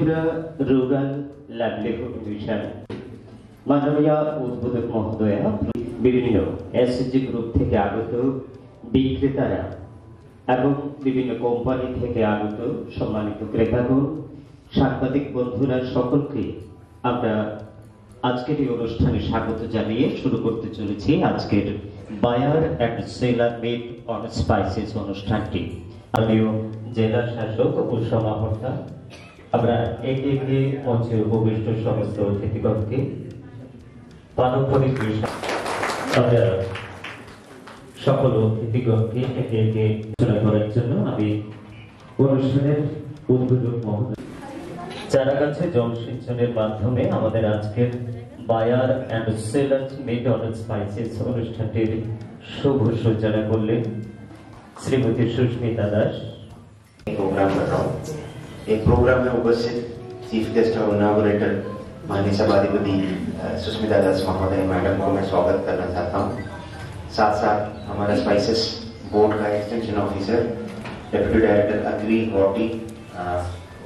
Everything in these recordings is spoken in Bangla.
त्रिपुरा रूरल लाइवलीहुड मिशन माननीय उद्बोधक महोदय विभिन्न एसएचजी ग्रुप থেকে আগত বিক্রেতারা এবং বিভিন্ন কোম্পানি থেকে আগত সম্মানিত ক্রেতাগণ সাংবাদিক বন্ধুরা সকলকে আমরা আজকের এই অনুষ্ঠানে স্বাগত জানিয়ে শুরু করতে চলেছি আজকের buyer and seller meet on spices অনুষ্ঠানটি। আমিও জেলা শাসক ও সমাহর্তা আমরা একে একে মঞ্চে উপবিষ্ট সমস্ত অতিথিগণকে পারম্পরিক আমরা সকল অতিথিগণকে একে একে আলোচনা করার জন্য আমি অনুষ্ঠানের উদ্বোধক মহোদয় চারাগাছে জলসিঞ্চনের মাধ্যমে আমাদের আজকের buyer and seller meet on spices অনুষ্ঠানটির শুভ সূচনা করলেন শ্রীমতী সুস্মিতা দাস। प्रोग्राम कर रहा हूँ। एक प्रोग्राम में उपस्थित चीफ गेस्ट और इनॉग्रेटर माननीय सभाधिपति सुस्मिता दास महोदय मैडम को मैं स्वागत करना चाहता हूँ। साथ साथ हमारा स्पाइसेस बोर्ड का extension officer deputy director agri गौटी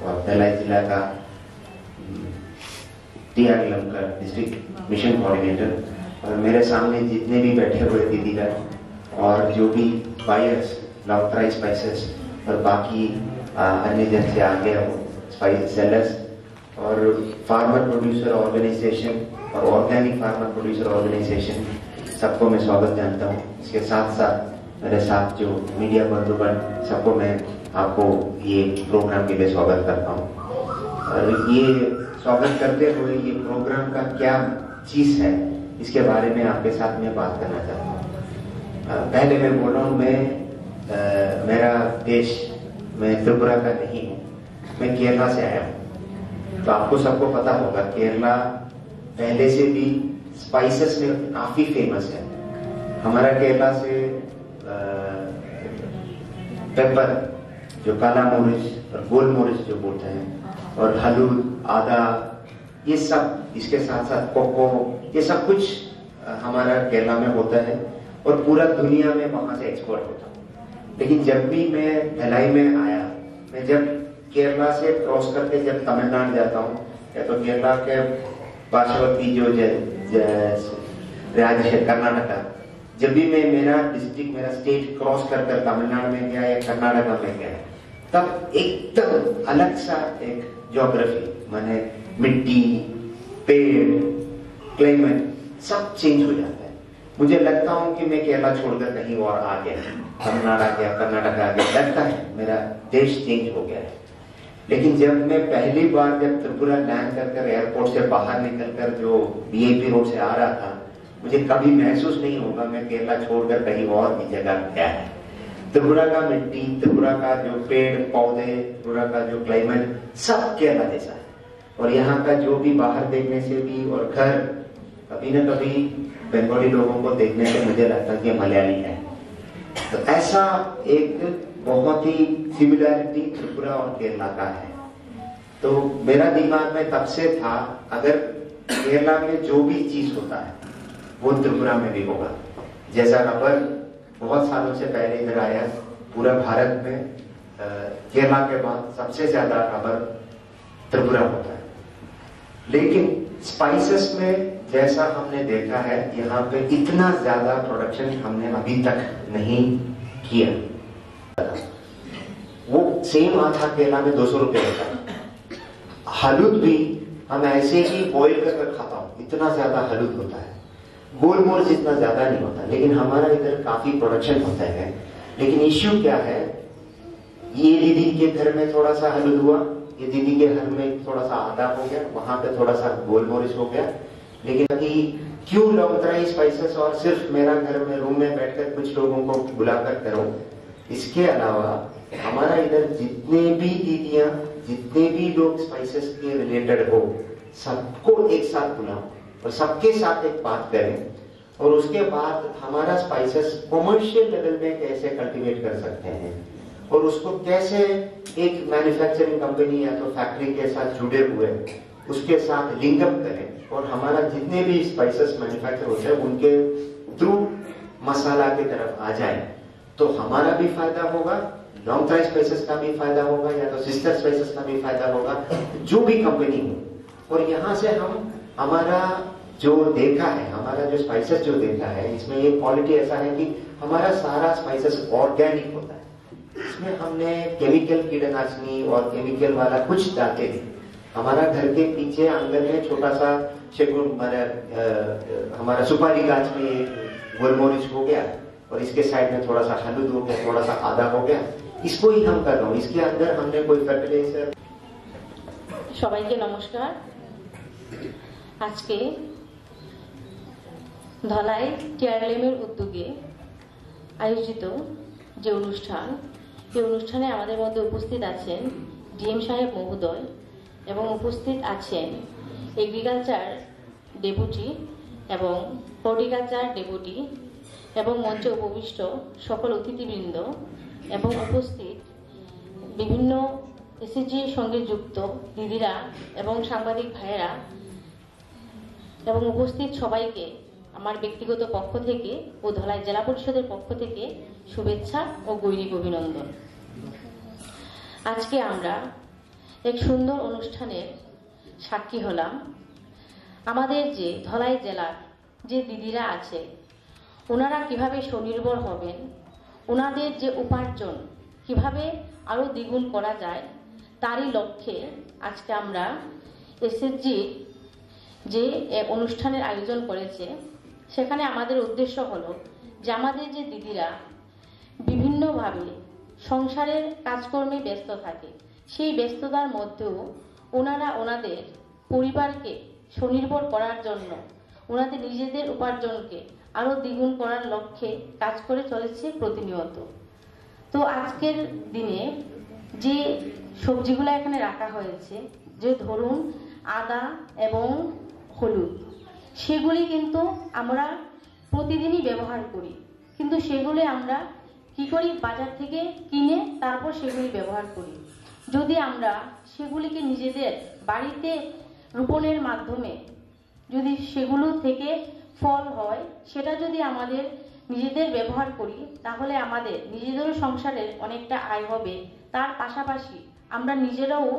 और भिलाई जिला का T R Lamkar district mission coordinator और मेरे सामने जितने भी बैठे हुए दीदीगण और जो भी बायर्स लॉकराइज स्पाइसेस और बाकी अन्य जन से आगे स्पाइस सेलर्स और फार्मर प्रोड्यूसर ऑर्गेनाइजेशन और ऑर्गेनिक फार्मर प्रोड्यूसर ऑर्गेनाइजेशन सबको मैं स्वागत जानता हूँ। इसके साथ साथ मेरे साथ जो मीडिया बंधुगण सबको मैं आपको ये प्रोग्राम के लिए स्वागत करता हूँ। और ये स्वागत करते हुए ये प्रोग्राम का क्या चीज है इसके बारे में आपके साथ में बात करना चाहता हूँ। पहले मैं बोल रहा हूँ मेरा देश मैं त्रिपुरा का नहीं हूँ, मैं केरला से आया हूँ। तो आपको सबको पता होगा केरला पहले से भी स्पाइसेस में काफी फेमस है। हमारा केरला से पेपर जो काला मोरिच और गोल मोरिच जो बोलते हैं और हलूद आदा ये सब इसके साथ साथ कोको ये सब कुछ हमारा केरला में होता है और पूरा दुनिया में वहां से एक्सपोर्ट होता है। लेकिन जब भी मैं भिलाई में आया मैं जब केरला से क्रॉस करके जब तमिलनाडु जाता हूँ या तो केरला के पार्श्ववर्ती जो राज्य है कर्नाटका जब भी मैं मेरा डिस्ट्रिक्ट मेरा स्टेट क्रॉस कर तमिलनाडु में गया या कर्नाटका में गया तब एकदम अलग सा एक ज्योग्राफी माने मिट्टी पेड़ क्लाइमेट सब चेंज हो जाता है। मुझे लगता हूँ कि मैं केरला छोड़कर कहीं और आ गया तमिलनाडु आ गया कर्नाटका आ गया लगता है मेरा देश चेंज हो गया है। लेकिन जब मैं पहली बार जब त्रिपुरा लैंड कर एयरपोर्ट से बाहर निकलकर जो बीआईपी रोड से आ रहा था मुझे कभी महसूस नहीं होगा मैं केरला छोड़कर कहीं और की जगह गया है। त्रिपुरा का मिट्टी त्रिपुरा का जो पेड़ पौधे त्रिपुरा का जो क्लाइमेट सब केरला जैसा है और यहाँ का जो भी बाहर देखने से भी और घर कभी न कभी बंगाली लोगों को देखने से मुझे लगता है कि मलयाली है। तो ऐसा एक बहुत ही सिमिलैरिटी त्रिपुरा और केरला का है। तो मेरा दिमाग में तब से था अगर केरला में जो भी चीज होता है वो त्रिपुरा में भी होगा। जैसा रबर बहुत सालों से पहले इधर आया पूरा भारत में केरला के बाद सबसे ज्यादा रबर त्रिपुरा होता है। लेकिन स्पाइसेस में जैसा हमने देखा है यहाँ पे इतना ज्यादा प्रोडक्शन हमने अभी तक नहीं किया। वो सेम आथा केरला में 200 रुपए होता है। हलूद भी हम ऐसे ही बॉईल कर खाता हूँ इतना ज्यादा हलूद होता है। गोलमोर जितना ज्यादा नहीं होता लेकिन हमारा इधर काफी प्रोडक्शन होता है। लेकिन इश्यू क्या है ये दीदी के घर में थोड़ा सा हलूद हुआ ये दीदी के घर में थोड़ा सा आदा हो गया वहां पे थोड़ा सा गोलमोरिस हो गया। लेकिन क्यों लॉकराइज स्पाइसेस और सिर्फ मेरा घर में रूम में बैठकर कुछ लोगों को बुलाकर करो। इसके अलावा हमारा इधर जितने भी दीदियां जितने भी लोग स्पाइसेस के रिलेटेड हो सबको एक साथ बुलाओ और सबके साथ एक बात करें और उसके बाद हमारा स्पाइसेस कमर्शियल लेवल में कैसे कल्टीवेट कर सकते हैं और उसको कैसे एक मैन्युफैक्चरिंग कंपनी या तो फैक्ट्री के साथ जुड़े हुए उसके साथ लिंकअप करें और हमारा जितने भी स्पाइसेस मैन्युफैक्चर होते हैं उनके थ्रू मसाला की तरफ आ जाए तो हमारा भी फायदा होगा नॉन स्पाइसेस का भी फायदा होगा या तो सिस्टर स्पाइसेस का भी फायदा होगा, जो भी कंपनी हो। और यहाँ से हम हमारा जो देखा है, हमारा जो स्पाइसेस जो देखा है, इसमें ये क्वालिटी ऐसा है कि हमारा सारा स्पाइसेस ऑर्गेनिक होता है। इसमें हमने केमिकल कीटनाशनी और केमिकल वाला कुछ डालते नहीं। हमारा घर के पीछे आंगन में छोटा सा हमारा सुपारी गाछ में एक गोलमोरिच हो गया, और इसके साइड में थोड़ा सा हलुद हो गया, थोड़ा सा आदा हो गया, इसको ही हम कर रहे हैं। इसके अंदर हमने कोई फर्टिलाइजर। সবাইকে নমস্কার। আজকে ধলাই কেয়ারলেমের উদ্যোগে আয়োজিত যে অনুষ্ঠান, এই অনুষ্ঠানে আমাদের মধ্যে উপস্থিত আছেন ডিএম সাহেব মহোদয় এবং উপস্থিত আছেন এগ্রিকালচার ডেপুটি এবং হর্টিকালচার ডেপুটি এবং মঞ্চে উপবিষ্ট সকল অতিথিবৃন্দ এবং উপস্থিত বিভিন্ন এসএসজির সঙ্গে যুক্ত দিদিরা এবং সাংবাদিক ভাইয়েরা এবং উপস্থিত সবাইকে আমার ব্যক্তিগত পক্ষ থেকে ও ধলাই জেলা পরিষদের পক্ষ থেকে শুভেচ্ছা ও গৈরিক অভিনন্দন। আজকে আমরা এক সুন্দর অনুষ্ঠানের সাক্ষী হলাম। আমাদের যে ধলাই জেলার যে দিদিরা আছে, ওনারা কিভাবে স্বনির্ভর হবেন, ওনাদের যে উপার্জন কিভাবে আরো দ্বিগুণ করা যায়, তারই লক্ষ্যে আজকে আমরা এসএসজি যে অনুষ্ঠানের আয়োজন করেছে, সেখানে আমাদের উদ্দেশ্য হলো যে আমাদের যে দিদিরা বিভিন্নভাবে সংসারের কাজকর্মে ব্যস্ত থাকে, সেই ব্যস্ততার মধ্যেও ওনারা ওনাদের পরিবারকে স্বনির্ভর করার জন্য ওনাদের নিজেদের উপার্জনকে আরো দ্বিগুণ করার লক্ষ্যে কাজ করে চলেছে প্রতিনিয়ত। তো আজকের দিনে যে সবজিগুলো এখানে রাখা হয়েছে, যে ধরুন আদা এবং হলুদ, সেগুলি কিন্তু আমরা প্রতিদিনই ব্যবহার করি, কিন্তু সেগুলি আমরা কি করি, বাজার থেকে কিনে তারপর সেগুলি ব্যবহার করি। যদি আমরা সেগুলিকে নিজেদের বাড়িতে রোপণের মাধ্যমে যদি সেগুলো থেকে ফল হয়, সেটা যদি আমাদের নিজেদের ব্যবহার করি, তাহলে আমাদের নিজেদেরও সংসারের অনেকটা আয় হবে। তার পাশাপাশি আমরা নিজেরাও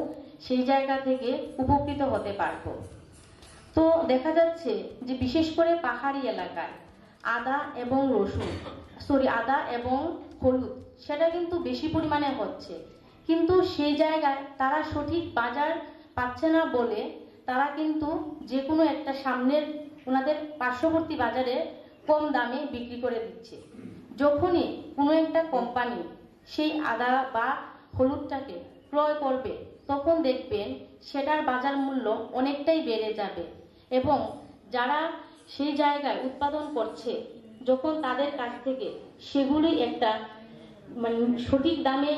সেই জায়গা থেকে উপকৃত হতে পারব। তো দেখা যাচ্ছে যে বিশেষ করে পাহাড়ি এলাকায় আদা এবং আদা এবং হলুদ সেটা কিন্তু বেশি পরিমাণে হচ্ছে, কিন্তু সেই জায়গায় তারা সঠিক বাজার পাচ্ছে না বলে তারা কিন্তু যে কোনো একটা সামনের ওনাদের পার্শ্ববর্তী বাজারে কম দামে বিক্রি করে দিচ্ছে। যখনই কোনো একটা কোম্পানি সেই আদা বা হলুদটাকে ক্রয় করবে, তখন দেখবেন সেটার বাজার মূল্য অনেকটাই বেড়ে যাবে, এবং যারা সেই জায়গায় উৎপাদন করছে, যখন তাদের কাছ থেকে সেগুলি একটা সঠিক দামে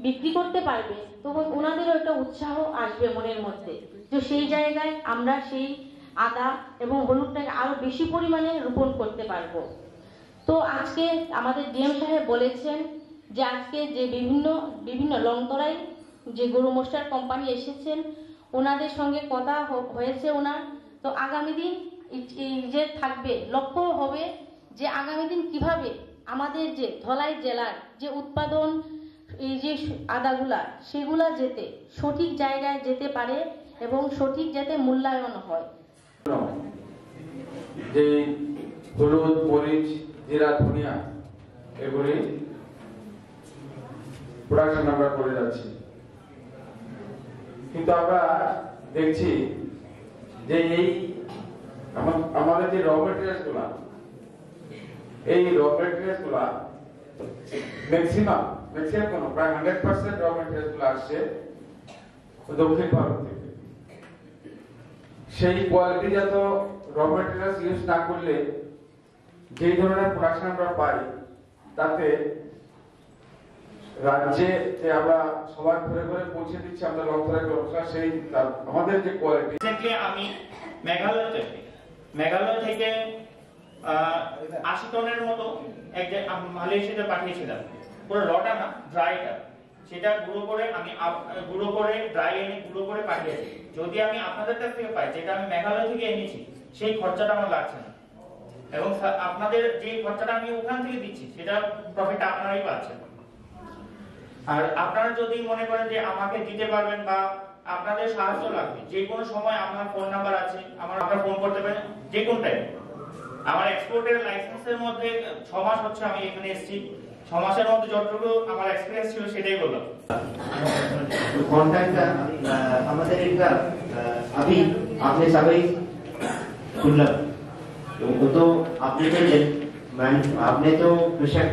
বিক্রি করতে পারবে, তখন ওনাদেরও একটা উৎসাহ আসবে মনের মধ্যে যে সেই জায়গায় আমরা সেই আদা এবং হলুদটাকে আরো বেশি পরিমাণে রোপণ করতে পারবো। তো আজকে আমাদের ডিএম সাহেব বলেছেন যে আজকে যে বিভিন্ন লংতরাই যে গরু মোষ্টার কোম্পানি এসেছেন, ওনাদের সঙ্গে কথা হয়েছে ওনার। তো আগামী দিন যে থাকবে, লক্ষ্য হবে যে আগামী দিন কিভাবে আমাদের যে ধলাই জেলার যে উৎপাদন, এই যে আদাগুলা সেগুলা যেতে সঠিক জায়গায় যেতে পারে এবং সঠিক যাতে মূল্যায়ন হয়। যে হলুদ, মরিচ, জিরা, ধনিয়া এগুলি প্রোডাকশন আমরা করে যাচ্ছি, কিন্তু আমরা দেখছি যে এই আমাদের যে র মেটেরিয়ালস গুলা, এই র মেটেরিয়ালস গুলা ম্যাক্সিমাম কেন প্রায় 100% র মেটেরিয়ালস গুলো আসছে দক্ষিণ ভারত থেকে। সেই কোয়ালিটিজাত র মেটেরিয়ালস ইউজ না করলে যেই ধরনের প্রোডাকশন আমরা পাই, তাতে রাজ্যে যে আমরা সবার ঘরে ঘরে পৌঁছে দিচ্ছি আমরা লক্ষ্য সেই আমাদের যে কোয়ালিটি। রিসেন্টলি আমি মেঘালয় থেকে 80 টনের মতো মালয়েশিয়াতে পাঠিয়েছিলাম, পুরো রটা না, ড্রাইটা, সেটা গুঁড়ো করে ড্রাই এনে গুঁড়ো করে পাঠিয়েছি। যদি আমি আপনাদের কাছ থেকে পাই, যেটা আমি মেঘালয় থেকে এনেছি, সেই খরচাটা আমার লাগছে না, এবং আপনাদের যে খরচাটা আমি ওখান থেকে দিচ্ছি সেটা প্রফিট আপনারাই পাচ্ছেন। আর আপনারা যদি মনে করেন যে আমাকে দিতে পারবেন বা আপনাদের সাহায্য লাগবে, যে কোনো সময় আমার ফোন নাম্বার আছে, আপনারা ফোন করতে পারেন যে কোন টাইম। আমার এক্সপোর্টের লাইসেন্সের মধ্যে 6 মাস হচ্ছে আমি এখানে এসেছি, 6 মাসের মধ্যে যতটুকু আমার এক্সপেরিয়েন্স ছিল সেটাই বললাম। কন্ট্যাক্ট আমাদের এটা अभी आपने सभी खुल्ला तो आपने तो कृषक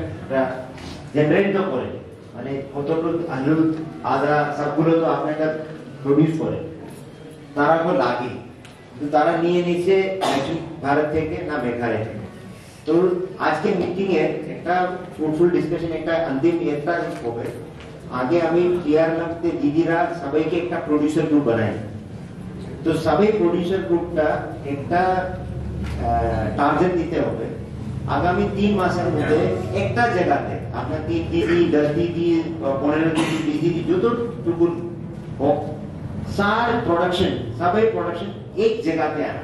जनरेट तो करे মানে কতটুকু আলু আদা সবগুলো তো আপনারা প্রোডিউস করে, তারা কো লাগে কিন্তু তারা নিয়ে নিছে ভারত থেকে না মেঘালয় থেকে। তো আজকে মিটিং এ একটা ফ্রুটফুল ডিসকাশন, একটা अंतिम একটা হবে। আগে আমি ক্লিয়ার লাগতে দিদিরা সবাইকে একটা প্রোডিউসার গ্রুপ বানাই। তো সবাই প্রোডিউসার গ্রুপটা একটা টার্গেট দিতে হবে আগামী 3 মাসের মধ্যে একটা জায়গাতে আপনার 3 দিদি 10 দিদি 15 দিদি 20 দিদি যতটুকু হোক সার প্রোডাকশন সবাই প্রোডাকশন এক জায়গাতে আনা,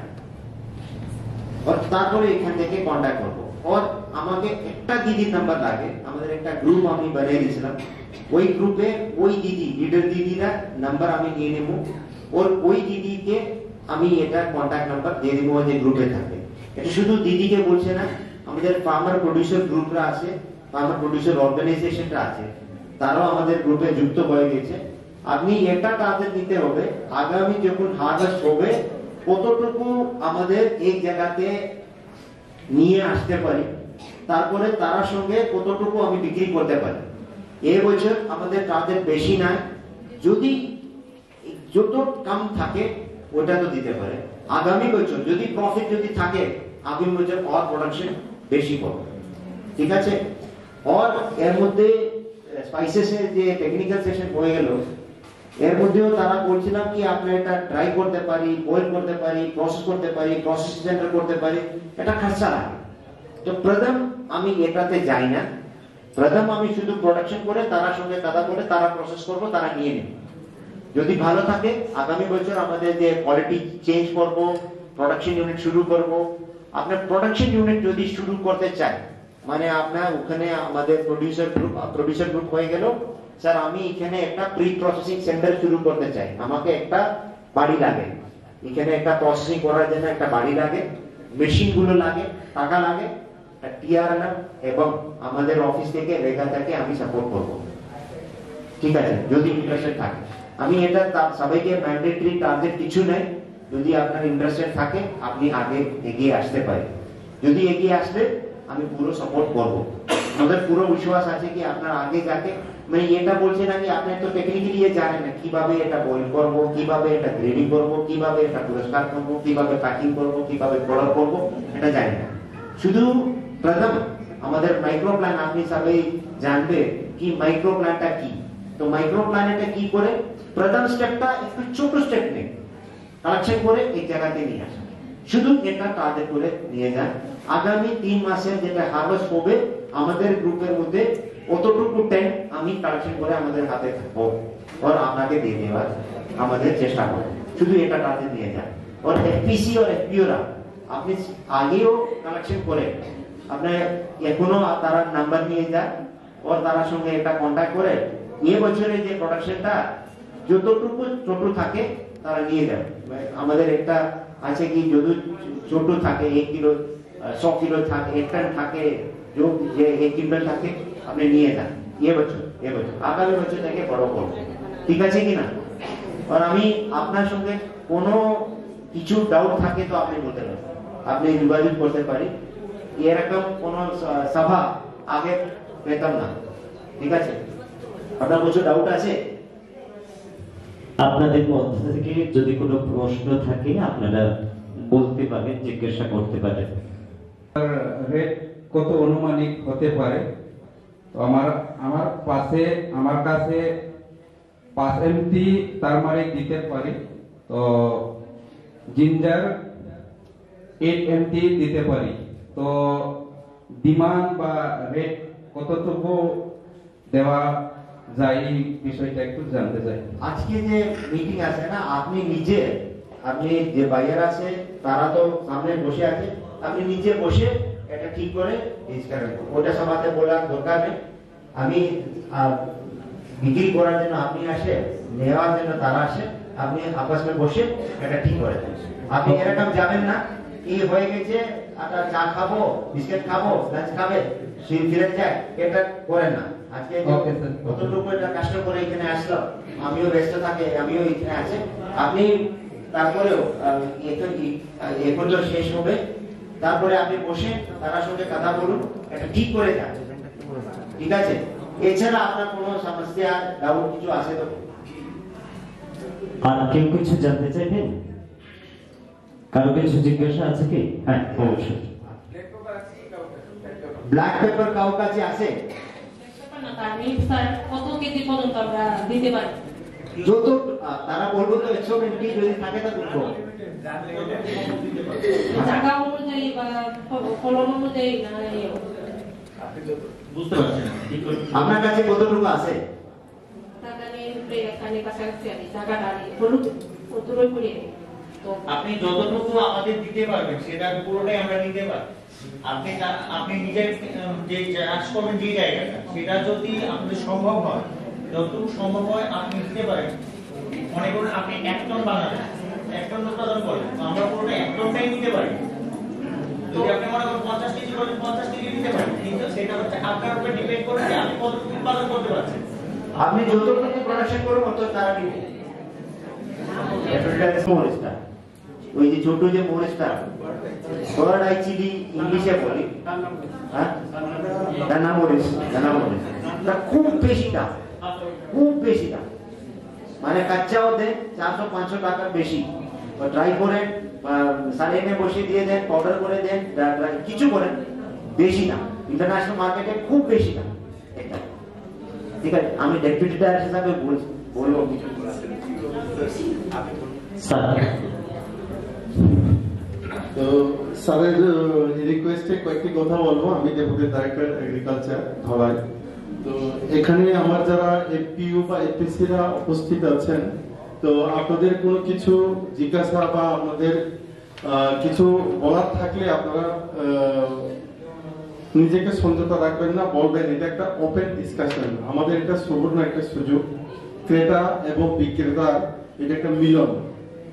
আর তারপরে এখান থেকে কন্টাক্ট করবো। আর আমাকে একটা দিদির নাম্বার লাগে, আমাদের একটা গ্রুপ আমি বানিয়ে দিয়েছিলাম, ওই গ্রুপে ওই দিদি লিডার দিদিরা নাম্বার আমি নিয়ে নেব, और ওই দিদিকে আমি এটা কন্টাক্ট নাম্বার দিয়ে দেবো যে গ্রুপে থাকে। এটা শুধু দিদিকে বলছে না, আমাদের ফার্মার প্রোডিউসার গ্রুপরা আছে, ফার্মার প্রোডিউসার অর্গানাইজেশনটা আছে, তারাও আমাদের গ্রুপে যুক্ত হয়ে গেছে। আপনি এটা টার্গেট নিতে হবে আগামী যখন হারভেস্ট হবে কতটুকু আমাদের এক জায়গাতে নিয়ে আসতে পারি, তারপরে তার সঙ্গে কতটুকু আমি বিক্রি করতে পারি। এই বছর আমাদের টার্গেট বেশি না, যদি যত কম থাকে ওটা তো দিতে পারে। আগামী বছর যদি প্রফিট যদি থাকে আগামী বছর আর প্রোডাকশন বেশি করবে, ঠিক আছে। আর এর মধ্যে স্পাইসেসের যে টেকনিক্যাল সেশন হয়ে গেল, এর মধ্যেও তারা বলছিলাম কি আমরা এটা ড্রাই করতে পারি, বয়েল করতে পারি, প্রসেস করতে পারি, প্রসেস সেন্টার করতে পারি, এটা খরচা লাগে। তো প্রথম আমি এটাতে যাই না, প্রথম আমি শুধু প্রোডাকশন করে তারা সঙ্গে কথা বলে তারা প্রসেস করব, তারা নিয়ে নেবে। যদি ভালো থাকে আগামী বছর আমাদের যে কোয়ালিটি চেঞ্জ করব, প্রোডাকশন ইউনিট শুরু করব। আপনার প্রোডাকশন ইউনিট যদি শুরু করতে চাই মানে আপনার ওখানে আমাদের প্রোডিউসার গ্রুপ হয়ে গেল, স্যার আমি এখানে একটা প্রি প্রসেসিং সেন্টার শুরু করতে চাই, আমাকে একটা বাড়ি লাগে, এখানে একটা প্রসেসিং করার জন্য একটা বাড়ি লাগে, মেশিন গুলো লাগে, টাকা লাগে, টিআরএন এবং আমাদের অফিস থেকে রেখা থেকে আমি সাপোর্ট করব, ঠিক আছে, যদি ইন্টারেস্টেড থাকে। আমি এটা সবাইকে ম্যান্ডেটরি টার্গেট কিছু নেই, যদি আপনার ইন্টারেস্টেড থাকে আপনি আগে এগিয়ে আসতে পারেন। যদি এগিয়ে আসলে আমি পুরো সাপোর্ট করব। আমাদের পুরো বিশ্বাস আছে কি আপনার আগে যাকে মানে এটা বলছে না কি আপনি তো টেকনিক্যালি জানেন না কিভাবে এটা বয়েল করব, কিভাবে এটা গ্রেডিং করব, কিভাবে এটা পরিষ্কার করব, কিভাবে প্যাকিং করব, কিভাবে প্রোডাক্ট করব, এটা জানেন না। শুধু প্রথম আমাদের মাইক্রো প্ল্যান আপনি সবাই জানবে কি মাইক্রো প্ল্যানটা কি। তো মাইক্রো প্ল্যান এটা কি করে, প্রথম স্টেপটা একটু ছোট স্টেপ নেই, কালেকশন করে এক জায়গাতে নিয়ে আসা, শুধু এটা টার্গেট করে নিয়ে যান। আগামী 3 মাসে যেটা হারভেস্ট হবে আমাদের গ্রুপের মধ্যে অতটুকু ট্যাঙ্ক আমি কালেকশন করে আমাদের হাতে থাকবো আর আপনাকে দিয়ে দেওয়ার আমাদের চেষ্টা করব, শুধু এটা টার্গেট নিয়ে যান। আর এফপিসি আর এফপিওরা আপনি আগেও কালেকশন করে আপনার এখনো তারা নাম্বার নিয়ে যান আর তার সঙ্গে এটা কন্ট্যাক্ট করে এই বছরে যে প্রোডাকশনটা যতটুকু ছোট থাকে তারা নিয়ে যান। আমাদের একটা আছে কি যদি ছোট থাকে 1 কিলো 100 কিলো থাকে 1 টন থাকে যে 1 কিলো থাকে আপনি নিয়ে যান এই বছর আগামী বছর থেকে বড় করব, ঠিক আছে কিনা। আর আমি আপনার সঙ্গে কোনো কিছু ডাউট থাকে তো আপনি বলতে পারেন, আপনি যোগাযোগ করতে পারি। এরকম কোন সভা আগে পেতাম না, ঠিক আছে। আপনার কিছু ডাউট আছে? আপনাদের মধ্য থেকে যদি কোনো প্রশ্ন থাকে আপনারা বলতে পারেন, জিজ্ঞাসা করতে পারেন। রেট কত অনুমানিক হতে পারে? তো আমার কাছে 5 MT টারমারিক দিতে পারি, তো জিঞ্জার 8 MT দিতে পারি। তো ডিমান্ড বা রেট কতটুকু দেওয়া যায় এই বিষয়টা একটু জানতে চাই। আজকে যে মিটিং আছে না, আপনি যে বাইয়ার আছে তারা তো সামনে বসে আছে, আপনি নিজে বসে এটা ঠিক করে ডিসকাস করুন, ওটা সবাইকে বলার দরকার নেই। আমি বিক্রি করার জন্য আপনি আসে, নেওয়ার জন্য তারা আসে, আপনি আপস মে বসে এটা ঠিক করে দেন। আপনি এরকম যাবেন না কি হয়ে গেছে একটা চা খাবো, বিস্কিট খাবো, লাঞ্চ খাবে, ফিরে যায়, এটা করেন না। আজকে কতটুকু এটা কষ্ট করে এখানে আসলাম, আমিও ব্যস্ত থাকে, আমিও এখানে আছি, আপনি তারপরেও এখন তো শেষ হবে, তারপরে আপনি বসে তার সঙ্গে কথা বলুন, এটা ঠিক করে যান, ঠিক আছে? এছাড়া আপনার কোনো সমস্যা ডাউট কিছু আছে তো? আর কেউ কিছু জানতে চাইবেন? কারো কিছু জিজ্ঞাসা আছে কি? হ্যাঁ, অবশ্যই। ব্ল্যাক পেপার কারো কাছে আছে? কত কেজি পর্যন্ত আমরা দিতে পারি? যত তারা বলবো তো 100 কেজি যদি থাকে তা দুটো জায়গা অনুযায়ী বা ফলন অনুযায়ী না, বুঝতে পারছেন? আপনার কাছে কতটুকু আছে? আপনি যতটুকু আমাদের দিতে পারবেন সেটা পুরোটাই আমরা নিতে পারি। আপনি নিজের যে চাষ করবেন যে জায়গাটা, সেটা যদি আপনাদের সম্ভব হয়, যতটুকু সম্ভব হয় আপনি দিতে পারেন। মনে করুন আপনি 1 টন বানাবেন, 1 টন উৎপাদন করেন, তো আমরা পুরোটা 1 টনটাই নিতে পারি। যদি আপনি মনে করেন 50 কেজি করেন, 50 কেজি নিতে পারেন, কিন্তু সেটা হচ্ছে আপনার উপর ডিপেন্ড করে যে আপনি কতটুকু উৎপাদন করতে পারছেন। আপনি যতটুকু প্রোডাকশন করুন অত তারা নিবে। ওই যে ছোট যে মোরেসটা ওরা চিলি ইংলিশে বলি, হ্যাঁ, দানা মোরেস, খুব বেশি দাম, খুব বেশি দাম, মানে কাঁচাও দেন 400-500 টাকার বেশি। ড্রাই করে সালিনে বসিয়ে দিয়ে দেন, পাউডার করে দেন, কিছু করেন, বেশি দাম, ইন্টারন্যাশনাল মার্কেটে খুব বেশি দাম এটা। ঠিক আছে, আমি ডেপুটি ডাইরেক্টর হিসাবে বলবো কিছু। তো স্যারের রিকোয়েস্টে কয়েকটি কথা বলবো। আমি ডেপুটি ডাইরেক্টর এগ্রিকালচার ধলাই। তো এখানে আমার যারা এফপিইউ বা এফপিসিরা উপস্থিত আছেন, তো আপনাদের কোনো কিছু জিজ্ঞাসা বা আপনাদের কিছু বলার থাকলে আপনারা নিজেকে সংযত রাখবেন না, বলবেন। এটা একটা ওপেন ডিসকাশন, আমাদের এটা সুবর্ণ একটা সুযোগ। ক্রেতা এবং বিক্রেতা এটা একটা মিলন,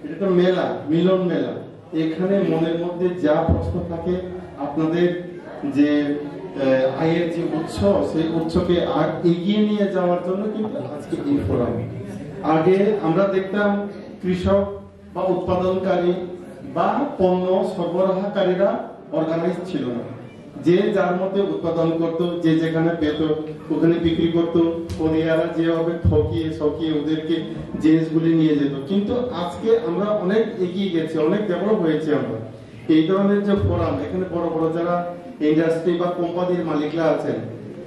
এটা একটা মেলা, মিলন মেলা। এখানে মনের মধ্যে যা প্রশ্ন থাকে, আপনাদের যে আয়ের যে উৎস, সেই উৎসকে আর এগিয়ে নিয়ে যাওয়ার জন্য কিন্তু আজকে এই ফোরাম। আগে আমরা দেখতাম কৃষক বা উৎপাদনকারী বা পণ্য সরবরাহকারীরা অর্গানাইজ ছিল না, যে যার মধ্যে উৎপাদন করত, যে যেখানে পেত ওখানে বিক্রি করত, ওনারা যেভাবে ঠকিয়ে ওদেরকে জিনিসগুলি নিয়ে যেত। কিন্তু আজকে আমরা অনেক এগিয়ে গেছি, অনেক ডেভেলপ হয়েছে আমরা। এই ধরনের যে ফোরাম, এখানে বড় বড় যারা ইন্ডাস্ট্রি বা কোম্পানির মালিকরা আছেন,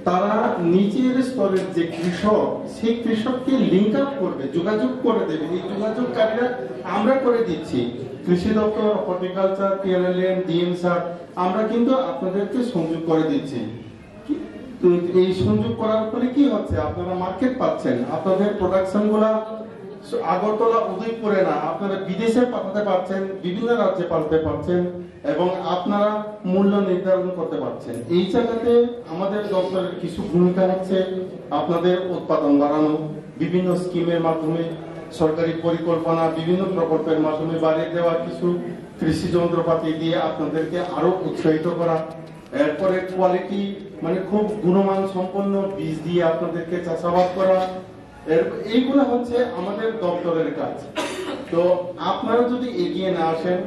তারা নিচের স্তরের যে কৃষক, সেই কৃষককে লিঙ্ক আপ করবে, যোগাযোগ করে দেবে। এই যোগাযোগকারীরা আমরা করে দিচ্ছি। কৃষি দপ্তর, হর্টিকালচার, পিএলএলএম, ডিএম স্যার, আমরা কিন্তু আপনাদেরকে সংযোগ করে দিচ্ছি। এই সংযোগ করার পরে কি হচ্ছে, আপনারা মার্কেট পাচ্ছেন, আপনাদের প্রোডাকশন গুলা আগরতলা, উদয়পুরে না, আপনারা বিদেশে পাঠাতে পারছেন, বিভিন্ন রাজ্যে পাঠাতে পারছেন, এবং আপনারা মূল্য নির্ধারণ করতে পারছেন। এই জায়গাতে আমাদের দপ্তরের কিছু ভূমিকা হচ্ছে আপনাদের উৎপাদন বাড়ানো, বিভিন্ন স্কিমের মাধ্যমে, সরকারি পরিকল্পনা, বিভিন্ন প্রকল্পের মাধ্যমে বাড়িয়ে দেওয়া, কিছু কৃষি যন্ত্রপাতি দিয়ে আপনাদেরকে আরো উৎসাহিত করা, এরপরে কোয়ালিটি মানে খুব গুণমান সম্পন্ন বীজ দিয়ে আপনাদেরকে চাষাবাদ করা, এইগুলো হচ্ছে আমাদের দপ্তরের কাজ। তো আপনারা যদি এগিয়ে না আসেন,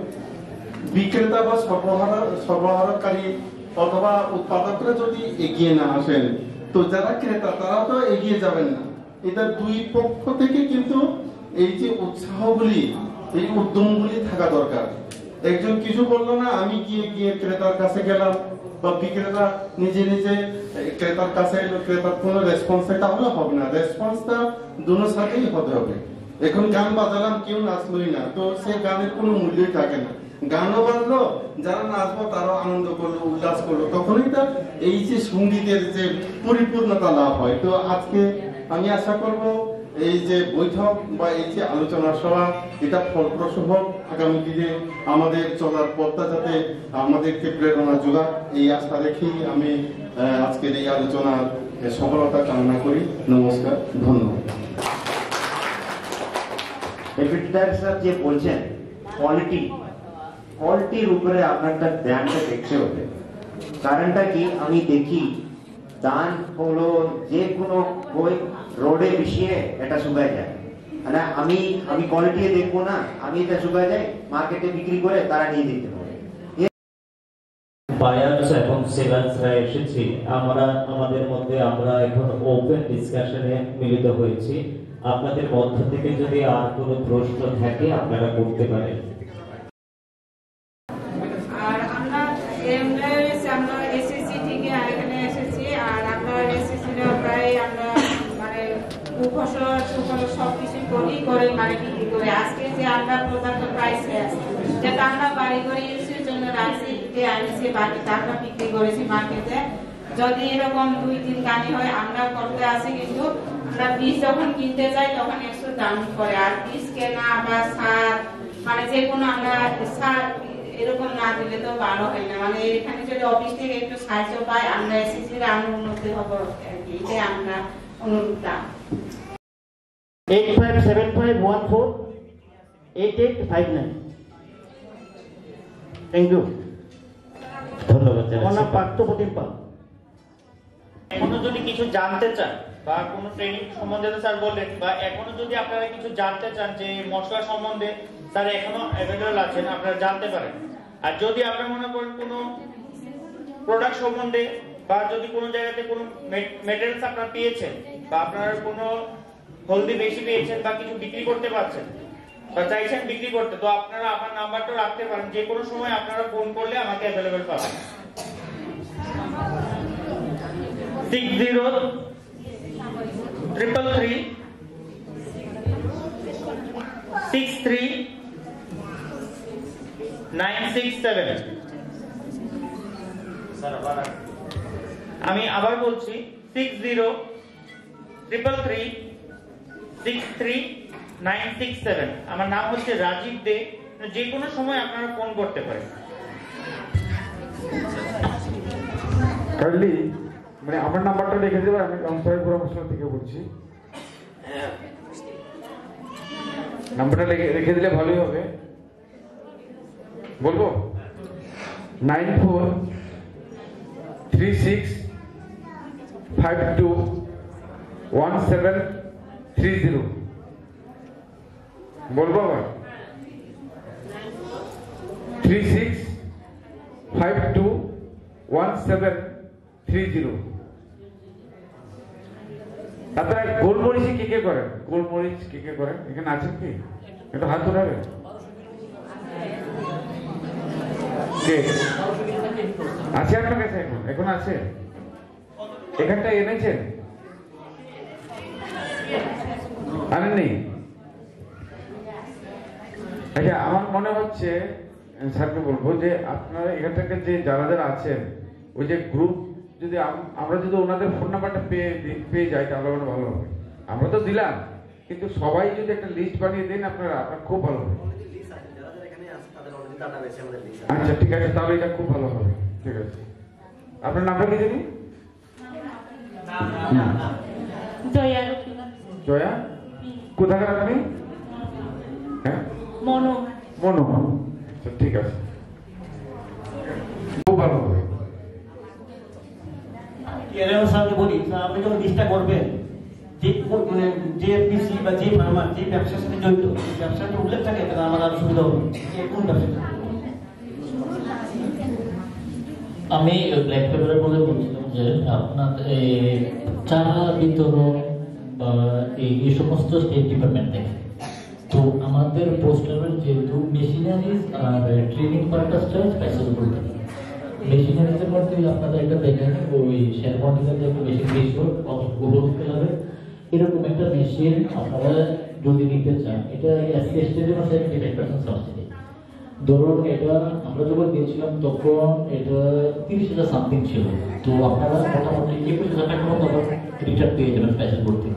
বিক্রেতা বা সরবরাহকারী অথবা উৎপাদকরা যদি এগিয়ে না আসেন, তো যারা ক্রেতা তারা তো এগিয়ে যাবেন না। এটা দুই পক্ষ থেকে কিন্তু এই যে উৎসাহগুলি, এই উদ্যমগুলি থাকা দরকার। একজন কিছু বললো না, আমি গিয়ে ক্রেতার কাছে গেলাম, বা বিক্রেতা নিজে ক্রেতার কাছে এলো, ক্রেতার কোনো রেসপন্স, তাহলে হবে না। রেসপন্সটা দুটোর সাথেই হতে হবে। এখন গান বাজালাম, কেউ নাচলোই না, তো সেই গানের কোনো মূল্যই থাকে না। গানও বাজলো, যারা নাচবো তারাও আনন্দ করলো, উল্লাস করলো, তখনই তার এই যে সঙ্গীতের যে পরিপূর্ণতা লাভ হয়। তো আজকে আমি আশা করব এই যে বৈঠক বা এই যে আলোচনা সভা, এটা ফলপ্রসূ হোক, আগামী দিনে আমাদের চলার পথটা যাতে আমাদেরকে প্রেরণা যোগায়, এই আশা রেখেই আমি আজকের এই আলোচনার সফলতা কামনা করি। নমস্কার, ধন্যবাদ। ডেপুটিদার স্যার যে বলছেন কোয়ালিটির উপরে আপনারটা ধ্যানটা দেখতে হবে। কারণটা কি, আমি দেখি ধান হলো যে কোনো রোডে মিশিয়ে এটা শুকায় যায়, মানে আমি কোয়ালিটি দেখবো না, আমি এটা শুকায় যায় মার্কেটে বিক্রি করে তারা নিয়ে দিতে পারে। বায়ার্স এবং সেলার্সরা এসেছি, আমাদের মধ্যে আমরা এখন ওপেন ডিসকাশনে মিলিত হয়েছি। আপনাদের মধ্য থেকে যদি আর কোনো প্রশ্ন থাকে আপনারা করতে পারেন। আর আমরা এসএসসি থেকে এখানে এসেছি, আর আমরা এসএসসি প্রায় আমরা মানে ফসল সবকিছু করে মানে বিক্রি করে আজকে যে আমরা প্রধানত প্রাইস যেটা আমরা বাড়ি করে ইউজের জন্য রাখছি আনছি, বাকিটা আমরা বিক্রি করেছি মার্কেটে। যদি এরকম 2-3 গানি হয় আমরা করতে আসি, কিন্তু আমরা বীজ যখন কিনতে যাই তখন একটু দাম করে, আর বীজ কেনা বা সার মানে যে কোনো আমরা সার এরকম না দিলে তো ভালো হয় না। মানে এখানে যদি অফিস থেকে একটু সাহায্য পাই আমরা এসএসসির আমরা উন্নতি হবো, এটাই আমরা অনুরোধ। 8575148859। থ্যাংক ইউ, ধন্যবাদ। আমার নাম পার্থ প্রতিম পাল। এখনো যদি কিছু জানতে চান বা কোনো ট্রেনিং সম্বন্ধে স্যার বললেন, বা এখনো যদি আপনারা কিছু জানতে চান যে মশলা সম্বন্ধে স্যার এখনো অ্যাভেলেবল আছেন, আপনারা জানতে পারেন। আর যদি আপনারা মনে করেন কোনো প্রোডাক্ট সম্বন্ধে বা যদি কোনো জায়গাতে কোনো মেটেরিয়ালস আপনারা পেয়েছেন বা আপনারা কোনো হলদি বেশি পেয়েছেন বা কিছু বিক্রি করতে পারছেন বা চাইছেন বিক্রি করতে, তো আপনারা আমার নাম্বারটা রাখতে পারেন। যে কোনো সময় আপনারা ফোন করলে আমাকে অ্যাভেলেবল পাবেন। 6033336967। আমি আবার বলছি 6033336967। আমার নাম হচ্ছে রাজীব দে। যে কোনো সময় আপনারা ফোন করতে পারেন। কাইন্ডলি মানে আমার নাম্বারটা লিখে দেবে, আমি অন্তরায়পুরা মশলা থেকে বলছি। নাম্বারটা লিখে দিলে ভালোই হবে। বলবো 9436521730। বলবো আবার 36521730। আপনারা গোলমরিচ কে কে করেন? গোলমরিচ কে কে করেন? এখানে আছেন কি? একটু হাত ধরাবেন। কে আছে আপনার কাছে? এখন আছে? এখানটা এনেছেন? আনেননি? আচ্ছা, আমার মনে হচ্ছে স্যারকে বলবো যে আপনারা এখান থেকে যে যারা আছেন ওই যে গ্রুপ, যদি আমরা যদি ওনাদের ফোন নাম্বারটা পেয়ে যাই তাহলে আমার ভালো হবে। আমরা তো দিলাম, কিন্তু সবাই যদি একটা লিস্ট বানিয়ে দেন আপনার খুব ভালো হবে। আচ্ছা ঠিক আছে, তাহলে এটা খুব ভালো হবে। ঠিক আছে, আপনার নামটা কি জানি? জয়া। কোথাকার আপনি? হ্যাঁ, মনো। আচ্ছা ঠিক আছে, খুব ভালো হবে। স্যারকে বলি, স্যার আপনি যখন লিস্টটা করবেন যে পিসি বা যে ফার্মার যে ব্যবসার সাথে জড়িত ব্যবসাটা উল্লেখ থাকে, তাহলে আমার আরো সুবিধা হবে। কোন ব্যবসা? আমি ব্ল্যাক পেপারের বলে বলছিলাম যে আপনার চারা বিতরণ বা এই সমস্ত স্টেট ডিপার্টমেন্ট থেকে, তো আমাদের পোস্টারের যেহেতু মেশিনারিজ আর ট্রেনিং পারপাসটা স্পেশাল করতে হবে। মেশিনারিজের মধ্যে আপনারা এটা দেখেন ওই শেয়ার মার্কেটের যে মেশিন বেশিও গ্লোবাল স্কেলারে এরকম একটা মেশিন আপনারা যদি নিতে চান, এটা এসসি এসটির মধ্যে 75% সাবসিডি। ধরুন এটা আমরা যখন দিয়েছিলাম তখন এটা 30,000 সামথিং ছিল, তো আপনারা মোটামুটি 21,000 টাকার মতো রিটার্ন পেয়ে যাবেন স্পেশাল করতে।